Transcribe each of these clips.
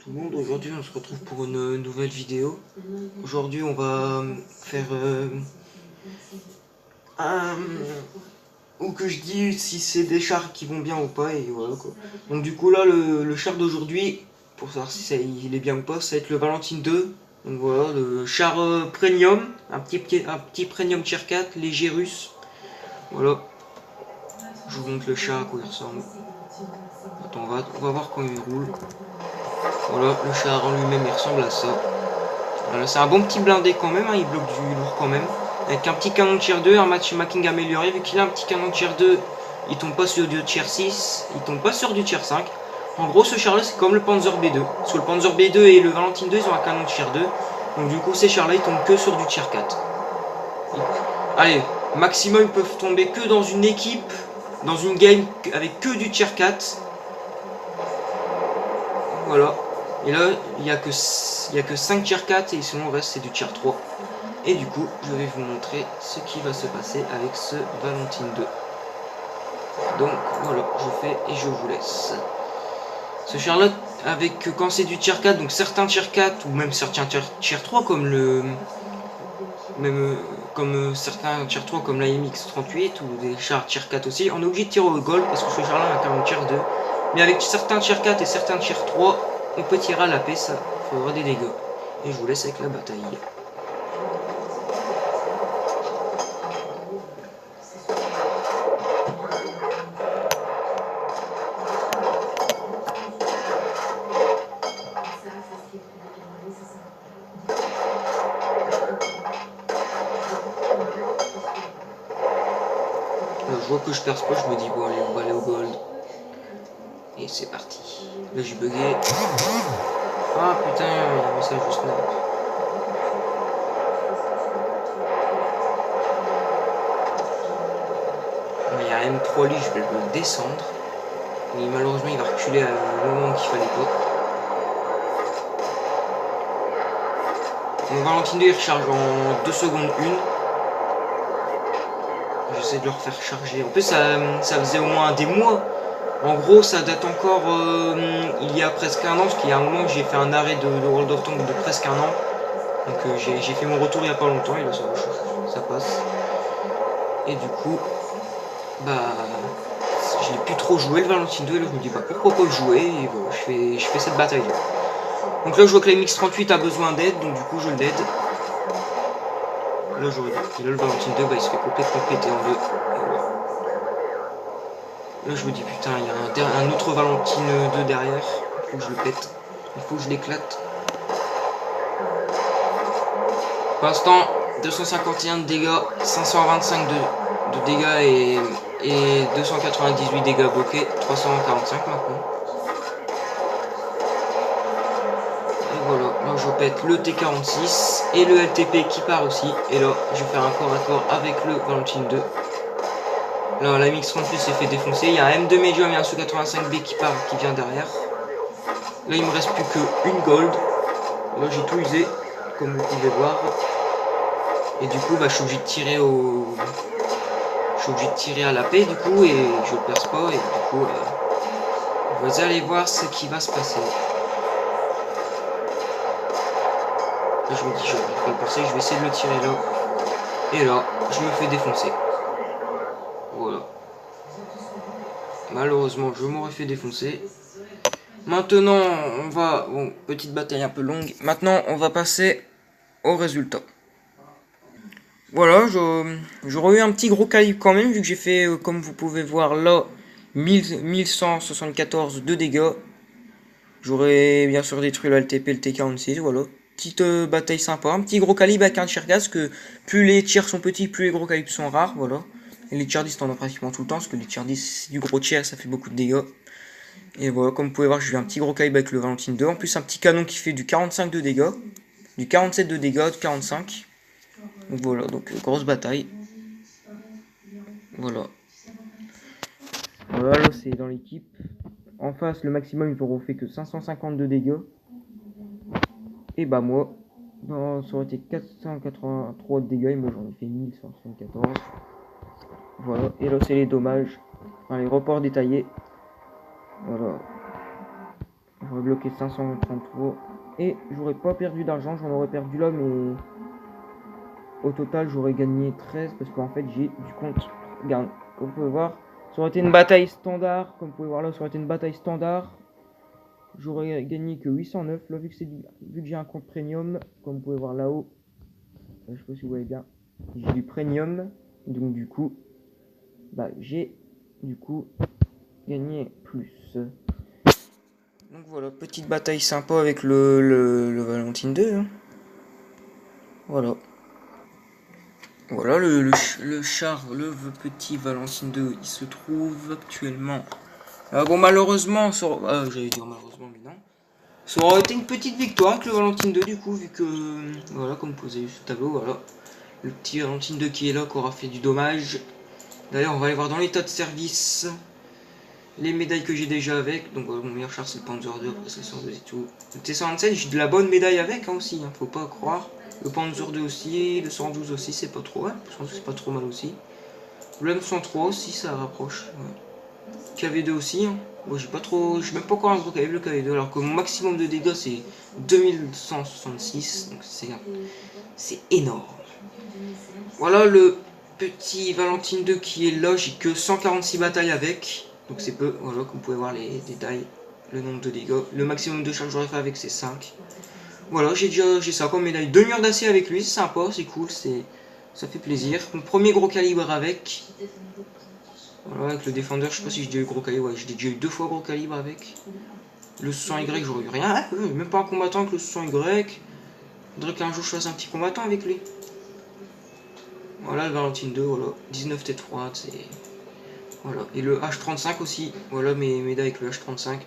Tout le monde, aujourd'hui on se retrouve pour une nouvelle vidéo. Aujourd'hui on va faire un... ou que je dis si c'est des chars qui vont bien ou pas et voilà quoi. Donc du coup là le char d'aujourd'hui, pour savoir si il est bien ou pas, ça va être le Valentine 2. Donc voilà, le char premium, un petit premium tier 4, léger russe. Voilà, je vous montre le char à quoi il ressemble. Attends, on va voir quand il roule. Voilà, le char en lui-même il ressemble à ça. Voilà, c'est un bon petit blindé quand même, hein, il bloque du lourd quand même. Avec un petit canon de tier 2, un matchmaking amélioré. Vu qu'il a un petit canon de tier 2, il tombe pas sur du tier 6, il tombe pas sur du tier 5. En gros, ce char là, c'est comme le Panzer B2. Parce que le Panzer B2 et le Valentine 2, ils ont un canon de tier 2. Donc du coup, ces chars là, ils tombent que sur du tier 4. Allez, maximum, ils peuvent tomber que dans une équipe, dans une game avec que du tier 4. Voilà. Et là, il n'y a que 5 tier 4 et sinon le reste c'est du tier 3. Et du coup, je vais vous montrer ce qui va se passer avec ce Valentine 2. Donc voilà, je fais et je vous laisse. Ce Charlotte, avec quand c'est du tier 4, donc certains tier 4 ou même certains tier 3 comme certains tier 3 comme la MX38 ou des chars tier 4 aussi, on est obligé de tirer au gold parce que ce char là a un canon tier 2. Mais avec certains tier 4 et certains tier 3, on peut tirer à la paix, ça fera des dégâts. Et je vous laisse avec la bataille. Là, je vois que je perce pas, je me dis bon allez, on va aller au gold. Et c'est parti. Là j'ai bugué. Ah putain, il y a un message de snap. Il y a M3 lui, je vais le descendre. Mais malheureusement il va reculer au moment qu'il fallait pas. Mon Valentine 2 il recharge en 2 secondes 1. J'essaie de le refaire charger. En plus ça faisait au moins des mois. En gros ça date encore il y a presque un an. Parce qu'il y a un moment que j'ai fait un arrêt de World of Tanks de presque un an. Donc j'ai fait mon retour il y a pas longtemps et là ça passe. Et du coup, bah je l'ai plus trop joué le Valentine 2 et là je me dis bah pourquoi pas le jouer et voilà, je fais cette bataille là. Donc là je vois que la MX38 a besoin d'aide donc du coup je l'aide. Là j'aurais dit. Et là le Valentine 2 bah il se fait complètement péter en deux. Voilà. Là je me dis putain il y a un autre Valentine 2 derrière. Il faut que je le pète. Il faut que je l'éclate. Pour l'instant 251 de dégâts, 525 de dégâts et 298 dégâts bloqués, 345 maintenant. Et voilà, là je pète le T46 et le LTP qui part aussi. Et là je vais faire un corps à corps avec le Valentine 2. Là la MX38 s'est fait défoncer, il y a un M2 Medium et un Su-85B qui part, qui vient derrière. Là il me reste plus qu'une gold. Là j'ai tout usé, comme vous pouvez voir. Et du coup bah, je suis obligé de tirer à la paix du coup et je le perce pas et du coup vous allez voir ce qui va se passer. Là je me dis je vais pas le percer, je vais essayer de le tirer là. Et là je me fais défoncer. Voilà. Malheureusement je m'aurais fait défoncer. Maintenant on va... Bon, petite bataille un peu longue. Maintenant on va passer au résultat. Voilà, j'aurais eu un petit gros calibre quand même, vu que j'ai fait, comme vous pouvez voir là, 1174 de dégâts. J'aurais bien sûr détruit le LTP, le T46, voilà. Petite bataille sympa, un petit gros calibre avec un tir gas, que plus les tirs sont petits, plus les gros calibres sont rares, voilà. Et les tiers 10 t'en as pratiquement tout le temps, parce que les tiers 10 c'est du gros tir, ça fait beaucoup de dégâts. Et voilà, comme vous pouvez voir, j'ai eu un petit gros calibre avec le Valentine 2. En plus, un petit canon qui fait du 45 de dégâts, du 47 de dégâts, de 45. Donc voilà, donc grosse bataille. Voilà. Voilà, là c'est dans l'équipe. En face, le maximum, il n'aura fait que 550 de dégâts. Et bah moi, ça aurait été 483 de dégâts et moi j'en ai fait 1174. Voilà, et là c'est les dommages. Enfin, les reports détaillés. Voilà. J'aurais bloqué 533 et j'aurais pas perdu d'argent, j'en aurais perdu là, mais au total j'aurais gagné 13 parce qu'en fait j'ai du compte. Regarde, comme vous pouvez voir, ça aurait été une bataille standard, comme vous pouvez voir là, ça aurait été une bataille standard. J'aurais gagné que 809 là, vu que j'ai un compte premium, comme vous pouvez voir là-haut. Je sais pas si vous voyez bien, j'ai du premium, donc du coup, j'ai du coup gagné plus. Donc voilà, petite bataille sympa avec le Valentine 2. Hein. Voilà. Voilà, le char, le petit Valentine 2, il se trouve actuellement. Bon, malheureusement, j'allais dire malheureusement, mais non. Ça aurait été une petite victoire avec le Valentine 2, du coup, vu que, voilà, comme vous avez vu sur le tableau, voilà. Le petit Valentine 2 qui est là, qui aura fait du dommage. D'ailleurs, on va aller voir dans l'état de service les médailles que j'ai déjà avec. Donc, mon meilleur char, c'est le Panzer 2, après 102 et tout. Le T127, j'ai de la bonne médaille avec, hein, aussi, hein, faut pas croire. Le Panzer 2 aussi, le 112 aussi, c'est pas trop, hein. Le 112, c'est pas trop mal aussi. Le M103 aussi, ça rapproche. Ouais. KV2 aussi, hein. Bon, j'ai même pas encore un gros KV, le KV2, alors que mon maximum de dégâts, c'est 2166, donc c'est énorme. Voilà le petit Valentine 2 qui est là, j'ai que 146 batailles avec, donc c'est peu, voilà, comme vous pouvez voir les détails, le nombre de dégâts, le maximum de charge que j'aurais fait avec c'est 5. Voilà, j'ai ça comme médaille, 2 murs d'acier avec lui, c'est sympa, c'est cool, ça fait plaisir. Mon premier gros calibre avec, voilà, avec le défendeur, je sais pas si j'ai déjà eu gros calibre, ouais, j'ai déjà eu 2 fois gros calibre avec. Le 600Y, j'aurais eu rien, même pas un combattant avec le 600Y. Faudrait qu'un jour je fasse un petit combattant avec lui. Voilà le Valentine 2, voilà, 19 têtes froides, c'est... Voilà, et le H35 aussi, voilà mes médailles avec le H35.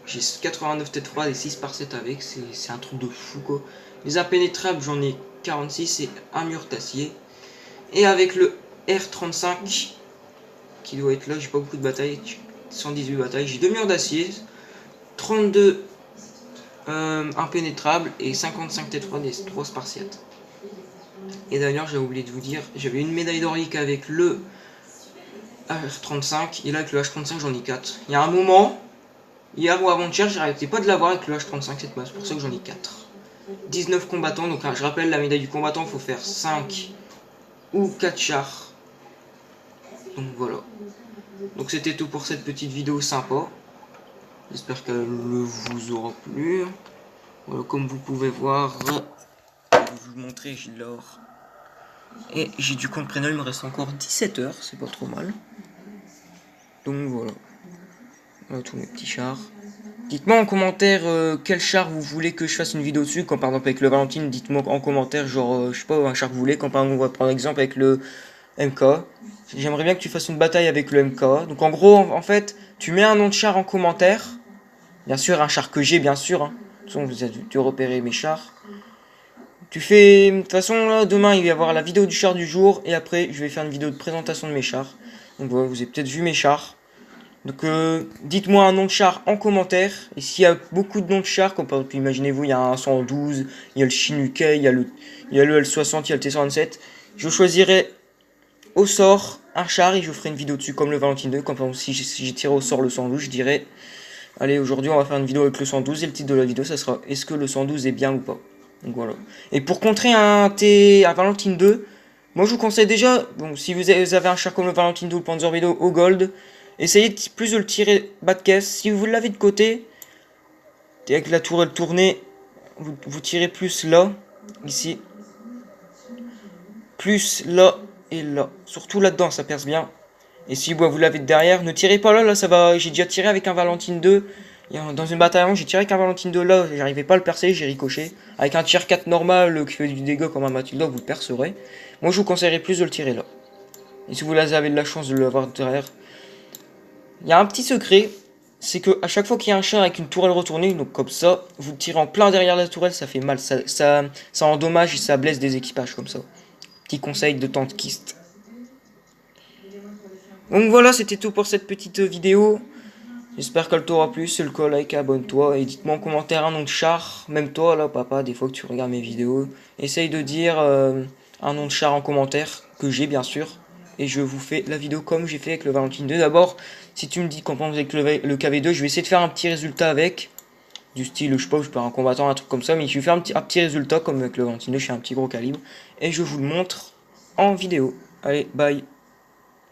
J'ai 89 têtes froides et 6 par 7 avec, c'est un truc de fou quoi. Les impénétrables, j'en ai 46 et un mur d'acier. Et avec le R35, qui doit être là, j'ai pas beaucoup de batailles, 118 batailles, j'ai 2 murs d'acier, 32 impénétrables et 55 têtes froides et 3 spartiates. Et d'ailleurs, j'ai oublié de vous dire, j'avais une médaille d'Oric avec le H35, et là avec le H35 j'en ai 4. Il y a un moment, hier ou avant-hier, j'arrêtais pas de l'avoir avec le H35 cette masse, c'est pour ça que j'en ai 4. 19 combattants, donc je rappelle la médaille du combattant, il faut faire 5 ou 4 chars. Donc voilà. Donc c'était tout pour cette petite vidéo sympa. J'espère qu'elle vous aura plu. Voilà, comme vous pouvez voir, je vais vous montrer, j'ai l'or. Et j'ai du compte prénom, il me reste encore 17 heures, c'est pas trop mal. Donc voilà. Voilà tous mes petits chars. Dites-moi en commentaire quel char vous voulez que je fasse une vidéo dessus. Comme par exemple avec le Valentine, dites-moi en commentaire, genre, je sais pas, un char que vous voulez. Comme par exemple, on va prendre exemple avec le MK. J'aimerais bien que tu fasses une bataille avec le MK. Donc en gros, en fait, tu mets un nom de char en commentaire. Bien sûr, un char que j'ai, bien sûr. Hein. De toute façon, vous avez dû repérer mes chars. Tu fais... De toute façon, là, demain, il va y avoir la vidéo du char du jour. Et après, je vais faire une vidéo de présentation de mes chars. Donc voilà, vous avez peut-être vu mes chars. Donc dites-moi un nom de char en commentaire. Et s'il y a beaucoup de noms de chars, comme par exemple, imaginez-vous, il y a un 112, il y a le Chinook, il y a le L60, il y a le T127. Je choisirai au sort un char et je ferai une vidéo dessus comme le Valentine 2. Comme par exemple, si j'ai tiré au sort le 112, je dirais, allez, aujourd'hui on va faire une vidéo avec le 112. Et le titre de la vidéo, ça sera, est-ce que le 112 est bien ou pas. Donc voilà. Et pour contrer un Valentine 2, moi je vous conseille déjà, bon, si vous avez un char comme le Valentine 2 ou le Panzer Vidéo au gold, essayez plus de le tirer bas de caisse. Si vous l'avez de côté, avec la tourelle tournée, vous tirez plus là, ici. Plus là et là. Surtout là-dedans, ça perce bien. Et si vous l'avez de derrière, ne tirez pas là, là ça va. J'ai déjà tiré avec un Valentine 2. Dans une bataille, j'ai tiré avec un Valentine 2 là, j'arrivais pas à le percer, j'ai ricoché. Avec un tir 4 normal qui fait du dégât comme un Matilda, vous le percerez. Moi je vous conseillerais plus de le tirer là. Et si vous avez de la chance de l'avoir derrière, il y a un petit secret, c'est que à chaque fois qu'il y a un char avec une tourelle retournée, donc comme ça, vous le tirez en plein derrière la tourelle, ça fait mal, ça endommage et ça blesse des équipages comme ça. Petit conseil de tankiste. Donc voilà, c'était tout pour cette petite vidéo. J'espère qu'elle t'aura plu. C'est le cas, like, abonne-toi et dites-moi en commentaire un nom de char. Même toi, là, papa, des fois que tu regardes mes vidéos, essaye de dire un nom de char en commentaire, que j'ai bien sûr. Et je vous fais la vidéo comme j'ai fait avec le Valentine 2. D'abord, si tu me dis qu'on pense avec le KV2, je vais essayer de faire un petit résultat avec. du style, je sais pas, je perds un combattant, un truc comme ça, mais je vais faire un petit résultat comme avec le Valentine 2, je fais un petit gros calibre, et je vous le montre en vidéo. Allez, bye.